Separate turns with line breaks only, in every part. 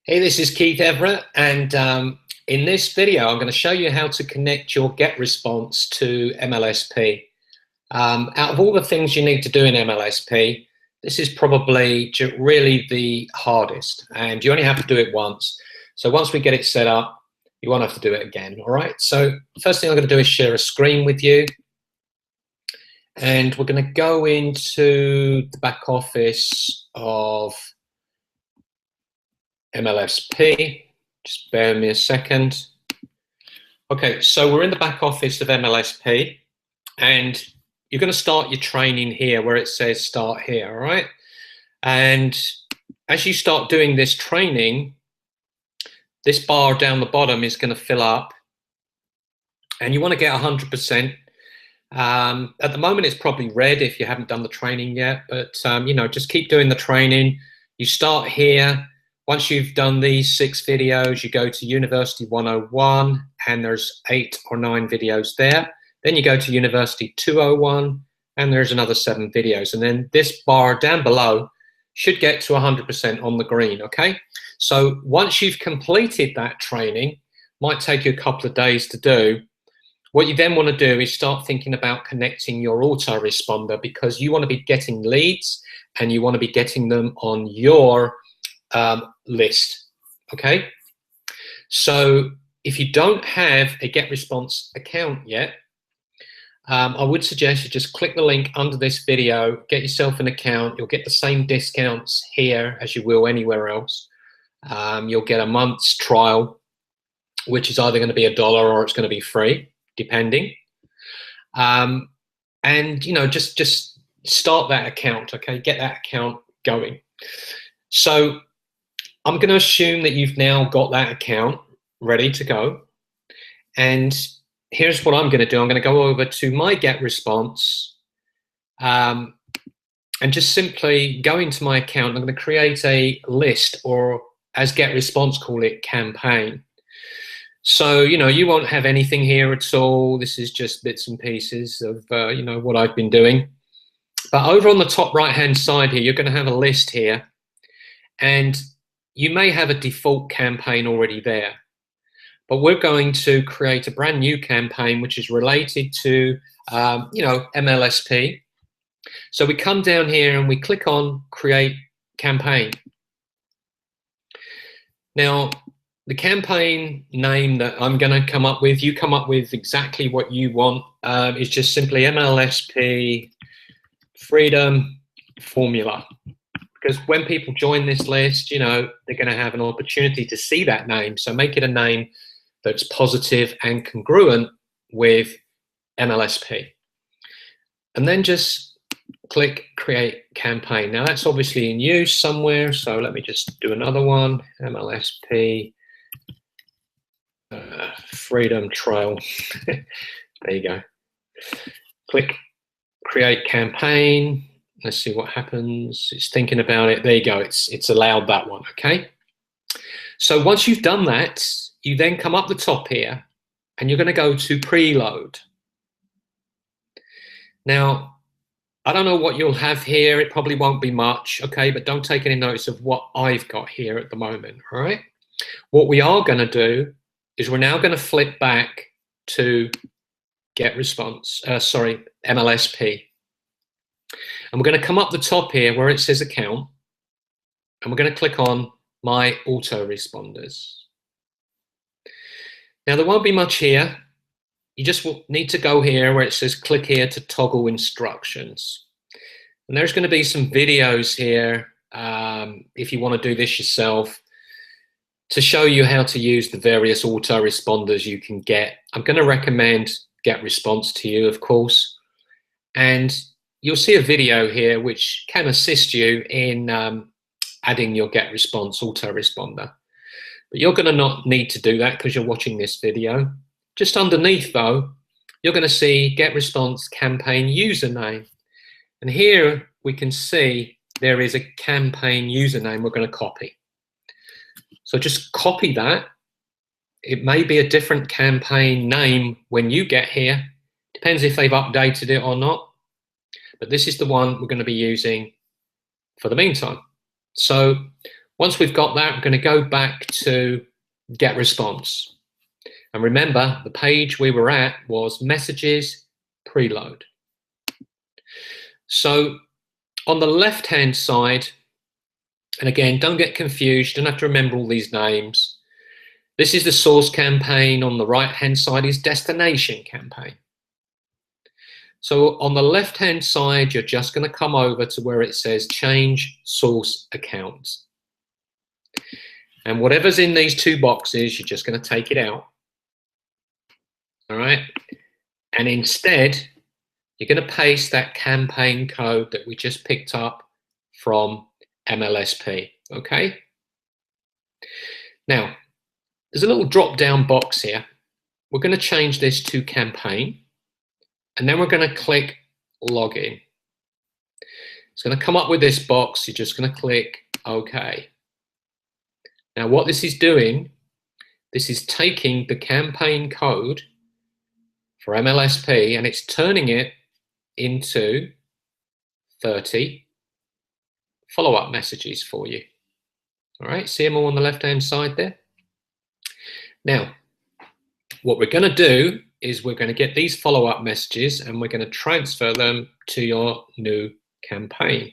Hey, this is Keith Everett, and in this video, I'm going to show you how to connect your Get Response to MLSP. Out of all the things you need to do in MLSP, this is probably really the hardest, and you only have to do it once. So once we get it set up, you won't have to do it again, all right? So first thing I'm going to do is share a screen with you, and we're going to go into the back office of MLSP. Just bear with me a second. Okay, so we're in the back office of MLSP, and you're going to start your training here where it says start here, all right? And as you start doing this training, this bar down the bottom is going to fill up, and you want to get 100%. At the moment, it's probably red if you haven't done the training yet, but you know, just keep doing the training. You start here. Once you've done these 6 videos, you go to University 101, and there's 8 or 9 videos there. Then you go to University 201, and there's another 7 videos. And then this bar down below should get to 100% on the green, okay? So once you've completed that training, might take you a couple of days to do, what you then want to do is start thinking about connecting your autoresponder, because you want to be getting leads, and you want to be getting them on your list, okay? So if you don't have a Get Response account yet, I would suggest you just click the link under this video, get yourself an account. You'll get the same discounts here as you will anywhere else. You'll get a month's trial, which is either going to be $1 or it's going to be free, depending. And you know, just start that account, okay? Get that account going. So I'm going to assume that you've now got that account ready to go. And here's what I'm going to do. I'm going to go over to my Get Response and just simply go into my account. I'm going to create a list, or as Get Response call it, campaign. So, you know, you won't have anything here at all. This is just bits and pieces of, you know, what I've been doing. But over on the top right-hand side here, you're going to have a list here. And you may have a default campaign already there, but we're going to create a brand new campaign which is related to, you know, MLSP. So we come down here and we click on Create Campaign. Now, the campaign name that I'm going to come up with, you come up with exactly what you want. It's just simply MLSP Freedom Formula. Because when people join this list, you know, they're going to have an opportunity to see that name. So make it a name that's positive and congruent with MLSP. And then just click Create Campaign. Now that's obviously in use somewhere. So let me just do another one. MLSP Freedom Trail. There you go. Click Create Campaign. Let's see what happens. It's thinking about it. There you go. It's allowed that one, okay? So once you've done that, you then come up the top here, and you're going to go to preload. Now, I don't know what you'll have here. It probably won't be much, okay? But don't take any notice of what I've got here at the moment, all right? What we are going to do is we're now going to flip back to Get Response, MLSP. And we're going to come up the top here where it says account, and we're going to click on my autoresponders. Now there won't be much here. You just will need to go here where it says click here to toggle instructions. And there's going to be some videos here if you want to do this yourself to show you how to use the various autoresponders you can get. I'm going to recommend Get Response to you, of course. And you'll see a video here which can assist you in adding your Get Response autoresponder. But you're going to not need to do that because you're watching this video. Just underneath, though, you're going to see Get Response campaign username. And here we can see there is a campaign username we're going to copy. So just copy that. It may be a different campaign name when you get here. Depends if they've updated it or not. But this is the one we're going to be using for the meantime. So Once we've got that, we're going to go back to Get Response. And remember, the page we were at was Messages Preload. So on the left-hand side, and again, don't get confused, you don't have to remember all these names. This is the source campaign. On the right-hand side is destination campaign. So on the left-hand side, you're just going to come over to where it says change source accounts. And whatever's in these two boxes, you're just going to take it out. All right. And instead, you're going to paste that campaign code that we just picked up from MLSP. Okay. Now, there's a little drop-down box here. We're going to change this to campaign. And then we're going to click login. It's going to come up with this box. You're just going to click OK. Now what this is doing, this is taking the campaign code for MLSP and it's turning it into 30 follow-up messages for you. All right, see them all on the left-hand side there? Now, what we're going to do is we're going to get these follow-up messages and we're going to transfer them to your new campaign.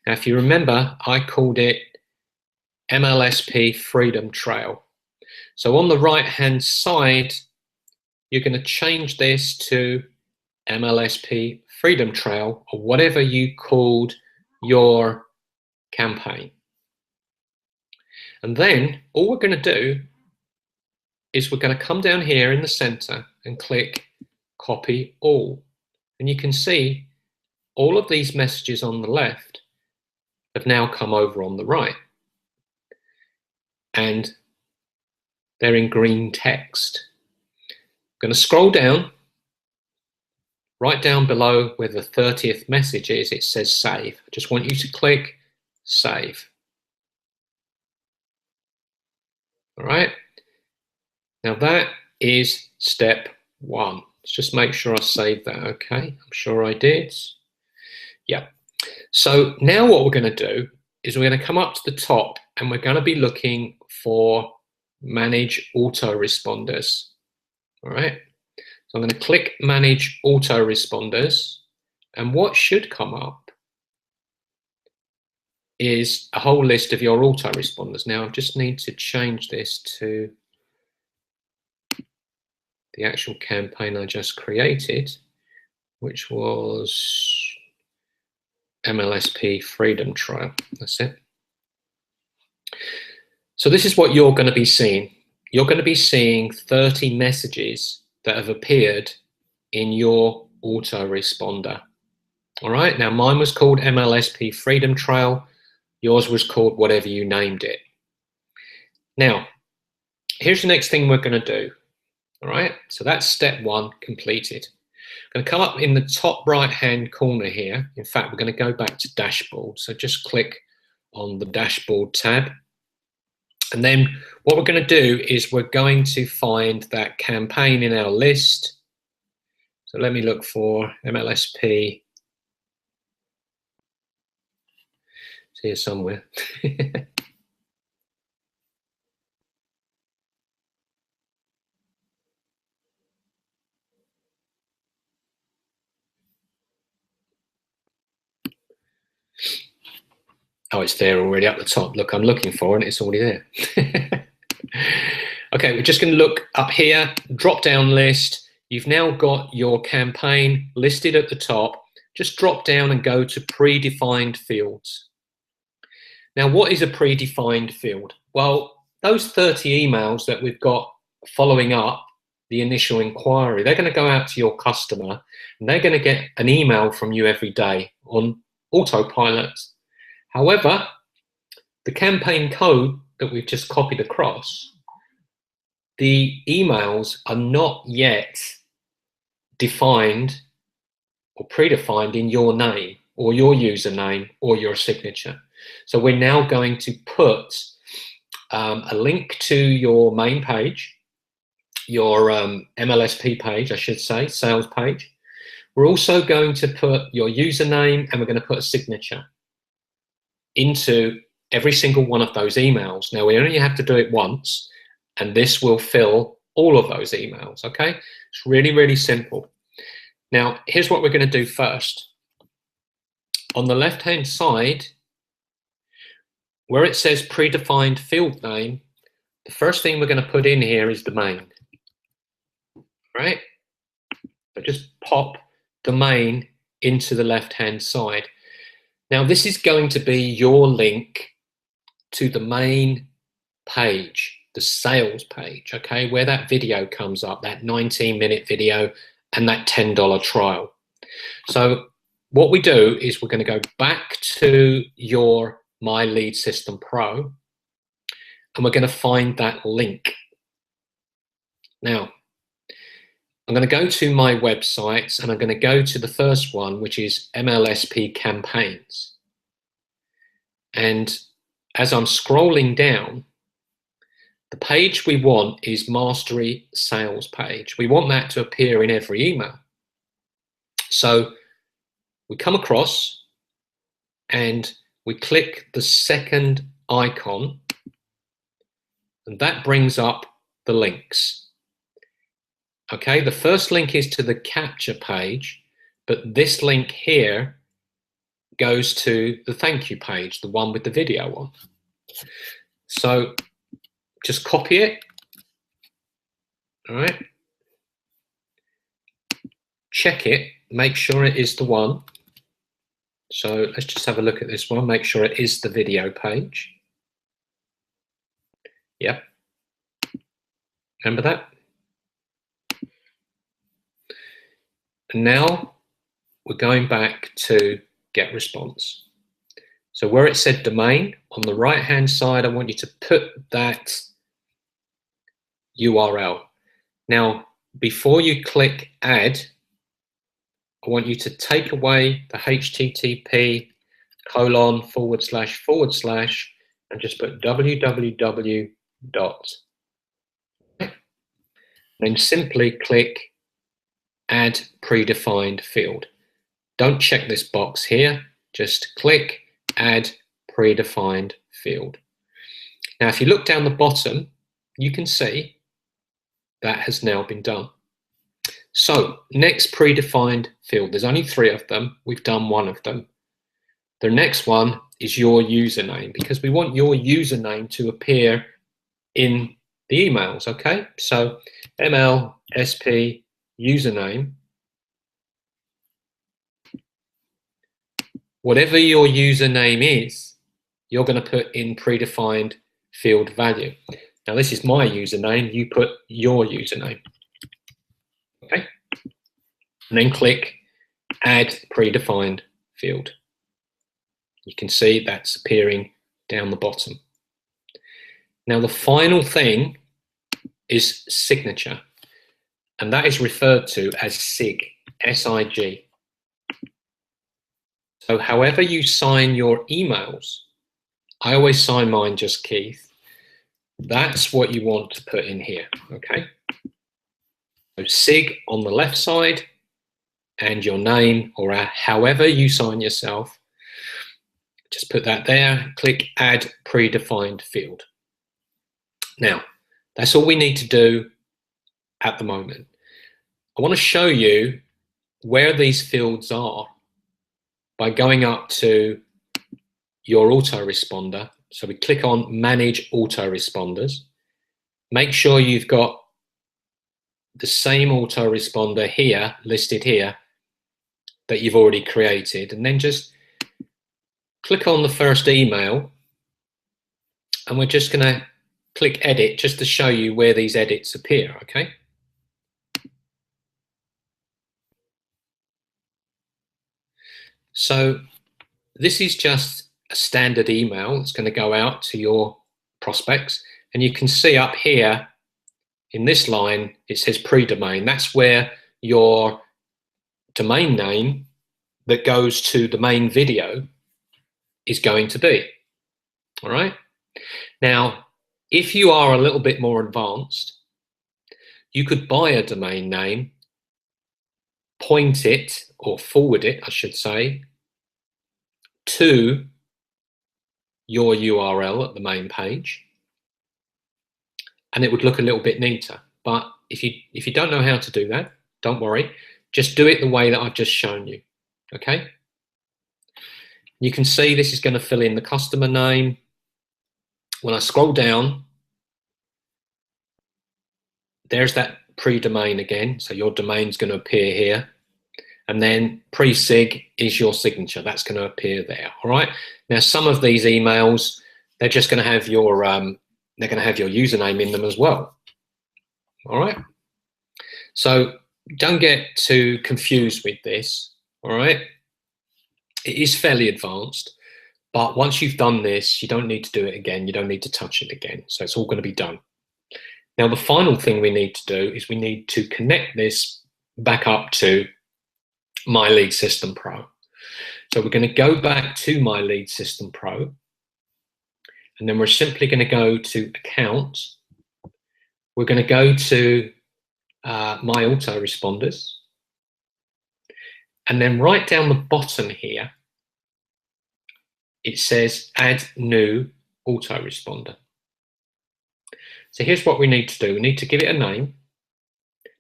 Now, if you remember, I called it MLSP Freedom Trail. So on the right-hand side, you're going to change this to MLSP Freedom Trail or whatever you called your campaign. And then all we're going to do is we're going to come down here in the center and click copy all. And you can see all of these messages on the left have now come over on the right. And they're in green text. I'm going to scroll down. Right down below where the 30th message is, it says save. I just want you to click save. All right. Now that is step one. Let's just make sure I saved that. Okay, I'm sure I did. Yeah. So now what we're going to do is we're going to come up to the top and we're going to be looking for manage autoresponders. All right. So I'm going to click manage autoresponders, and what should come up is a whole list of your autoresponders. Now I just need to change this to the actual campaign I just created, which was MLSP Freedom Trail. That's it. So this is what you're going to be seeing. You're going to be seeing 30 messages that have appeared in your autoresponder. All right, now mine was called MLSP Freedom Trail. Yours was called whatever you named it. Now, here's the next thing we're going to do. All right, so that's step one completed. I'm going to come up in the top right hand corner here. In fact, we're going to go back to dashboard. So just click on the dashboard tab. And then what we're going to do is we're going to find that campaign in our list. So let me look for MLSP. It's here somewhere. Oh, it's there already up the top. Look, I'm looking for it and it's already there. Okay, we're just going to look up here, drop down list. You've now got your campaign listed at the top. Just drop down and go to predefined fields. Now, what is a predefined field? Well, those 30 emails that we've got following up the initial inquiry, they're going to go out to your customer and they're going to get an email from you every day on autopilot. However, the campaign code that we've just copied across, the emails are not yet defined or predefined in your name or your username or your signature. So we're now going to put a link to your main page, your MLSP page, I should say, sales page. We're also going to put your username and we're going to put a signature into every single one of those emails. Now, we only have to do it once, and this will fill all of those emails, okay? It's really, really simple. Now, here's what we're going to do first. On the left-hand side, where it says predefined field name, the first thing we're going to put in here is domain, right? So just pop domain into the left-hand side. Now, this is going to be your link to the main page, the sales page, okay, where that video comes up, that 19-minute video and that $10 trial. So what we do is we're going to go back to your My Lead System Pro, and we're going to find that link. Now, I'm going to go to my websites, and I'm going to go to the first one, which is MLSP campaigns. And as I'm scrolling down, the page we want is Mastery Sales page. We want that to appear in every email. So we come across and we click the second icon, and that brings up the links. Okay, the first link is to the capture page, but this link here goes to the thank you page, the one with the video on. So just copy it, all right? Check it, make sure it is the one. So let's just have a look at this one, make sure it is the video page. Yep, remember that? And now we're going back to Get Response. So where it said domain, on the right hand side, I want you to put that URL. Now, before you click add, I want you to take away the HTTP : / and just put www. Then simply click add predefined field. Don't check this box here, just click add predefined field. Now, if you look down the bottom, you can see that has now been done. So next predefined field, there's only 3 of them. We've done 1 of them. The next one is your username, because we want your username to appear in the emails, okay? So MLSP username, whatever your username is, you're going to put in predefined field value. Now, this is my username, you put your username, okay? And then click add predefined field. You can see that's appearing down the bottom. Now, the final thing is signature, and that is referred to as SIG, S-I-G. So however you sign your emails, I always sign mine just Keith. That's what you want to put in here, okay? So SIG on the left side, and your name, or however you sign yourself, just put that there, click add predefined field. Now, that's all we need to do at the moment. I want to show you where these fields are by going up to your autoresponder. So we click on manage autoresponders. Make sure you've got the same autoresponder here, listed here, that you've already created, and then just click on the first email, and we're just going to click edit just to show you where these edits appear, okay? So this is just a standard email. It's going to go out to your prospects, and you can see up here in this line it says pre-domain. That's where your domain name that goes to the main video is going to be. All right. Now, if you are a little bit more advanced, you could buy a domain name, point it, or forward it, I should say, to your URL at the main page, and it would look a little bit neater. But if you don't know how to do that, don't worry. Just do it the way that I've just shown you, okay? You can see this is going to fill in the customer name. When I scroll down, there's that pre-domain again. So your domain's going to appear here. And then pre-sig is your signature. That's going to appear there, all right? Now, some of these emails, they're just going to have your, they're going to have your username in them as well, all right? So don't get too confused with this, all right? It is fairly advanced, but once you've done this, you don't need to do it again. You don't need to touch it again. So it's all going to be done. Now, the final thing we need to do is we need to connect this back up to My Lead System Pro. So we're going to go back to My Lead System Pro, and then we're simply going to go to Account. We're going to go to My Autoresponders, and then right down the bottom here, it says Add New Autoresponder. So here's what we need to do. We need to give it a name.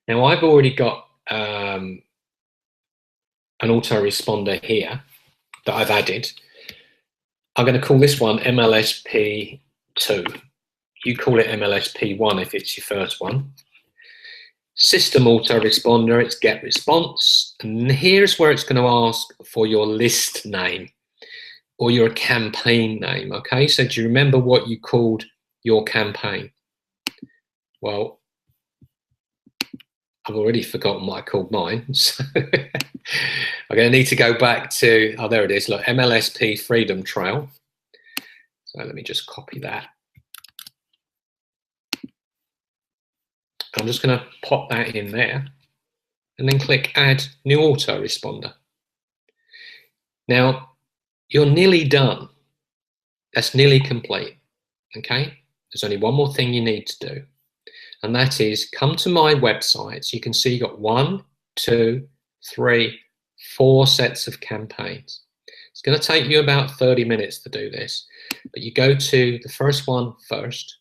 Now, I've already got an autoresponder here that I've added. I'm going to call this one MLSP 2. You call it MLSP 1 if it's your first one. System autoresponder, it's Get Response. And here's where it's going to ask for your list name or your campaign name, okay? So do you remember what you called your campaign? Well, I've already forgotten what I called mine. So I'm going to need to go back to, oh, there it is. Look, MLSP Freedom Trail. So let me just copy that. I'm just going to pop that in there and then click Add New Autoresponder. Now, you're nearly done. That's nearly complete, okay? There's only one more thing you need to do, and that is come to my website. So you can see you've got 1, 2, 3, 4 sets of campaigns. It's going to take you about 30 minutes to do this, but you go to the first one first,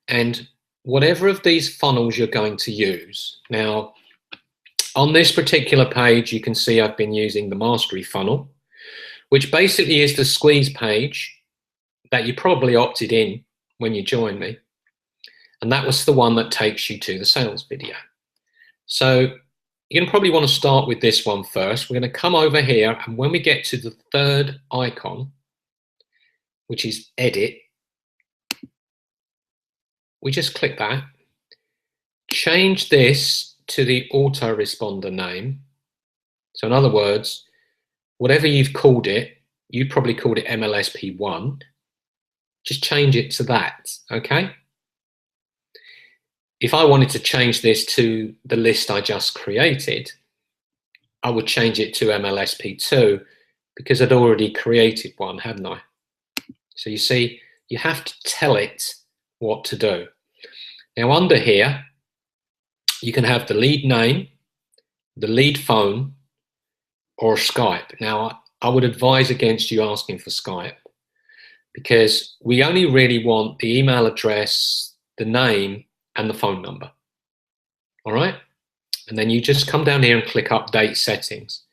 and whatever of these funnels you're going to use. Now, on this particular page, you can see I've been using the Mastery funnel, which basically is the squeeze page that you probably opted in when you joined me. And that was the one that takes you to the sales video. So you're going to probably want to start with this one first. We're going to come over here, and when we get to the third icon, which is Edit, we just click that, change this to the autoresponder name. So in other words, whatever you've called it, you probably called it MLSP1, just change it to that, okay? If I wanted to change this to the list I just created, I would change it to MLSP2 because I'd already created one, hadn't I? So you see, you have to tell it what to do. Now under here, you can have the lead name, the lead phone, or Skype. Now, I would advise against you asking for Skype because we only really want the email address, the name, and the phone number. All right? And then you just come down here and click Update Settings.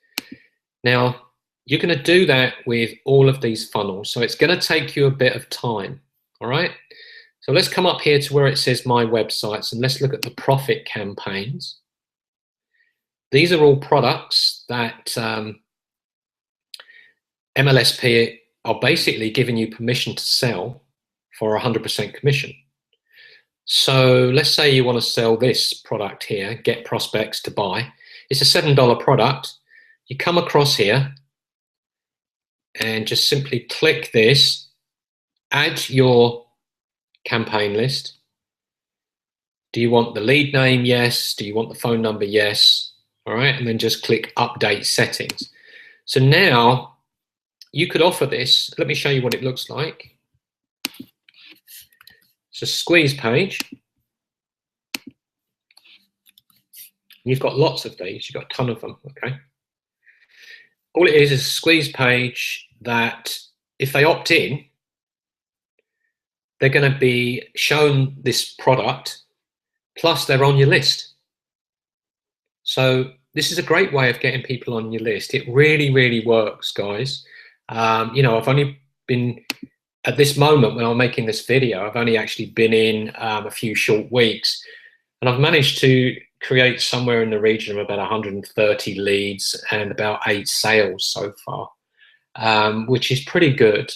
Now, you're going to do that with all of these funnels, so it's going to take you a bit of time. All right? So let's come up here to where it says My Websites, and let's look at the profit campaigns. These are all products that MLSP are basically giving you permission to sell for 100% commission. So let's say you want to sell this product here, Get Prospects to Buy. It's a $7 product. You come across here and just simply click this, add your campaign list. Do you want the lead name? Yes. Do you want the phone number? Yes. All right, and then just click Update Settings. So now you could offer this. Let me show you what it looks like. It's a squeeze page. You've got lots of these. You've got a ton of them, okay? All it is a squeeze page that if they opt in, they're going to be shown this product, plus they're on your list. So this is a great way of getting people on your list. It really, really works, guys. You know, I've only been, at this moment when I'm making this video, I've only actually been in a few short weeks, and I've managed to create somewhere in the region of about 130 leads and about 8 sales so far, which is pretty good.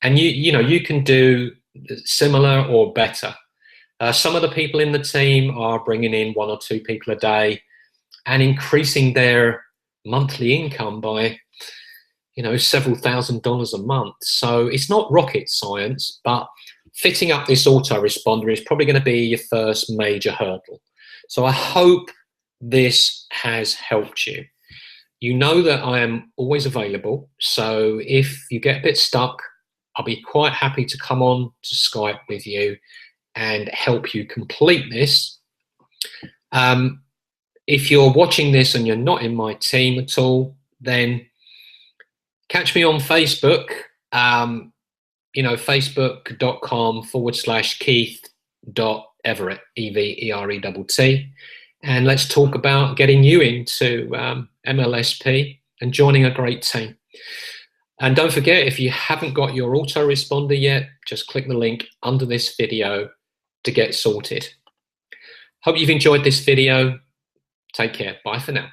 And you know, you can do similar or better. Some of the people in the team are bringing in 1 or 2 people a day and increasing their monthly income by, you know, several $1,000s a month. So it's not rocket science, but fitting up this autoresponder is probably going to be your first major hurdle. So I hope this has helped you. You know that I am always available. So if you get a bit stuck, I'll be quite happy to come on to Skype with you and help you complete this. If you're watching this and you're not in my team at all, then catch me on Facebook, you know, facebook.com/Keith.Everett, Everett, and let's talk about getting you into MLSP and joining a great team. And don't forget, if you haven't got your autoresponder yet, just click the link under this video to get sorted. Hope you've enjoyed this video. Take care. Bye for now.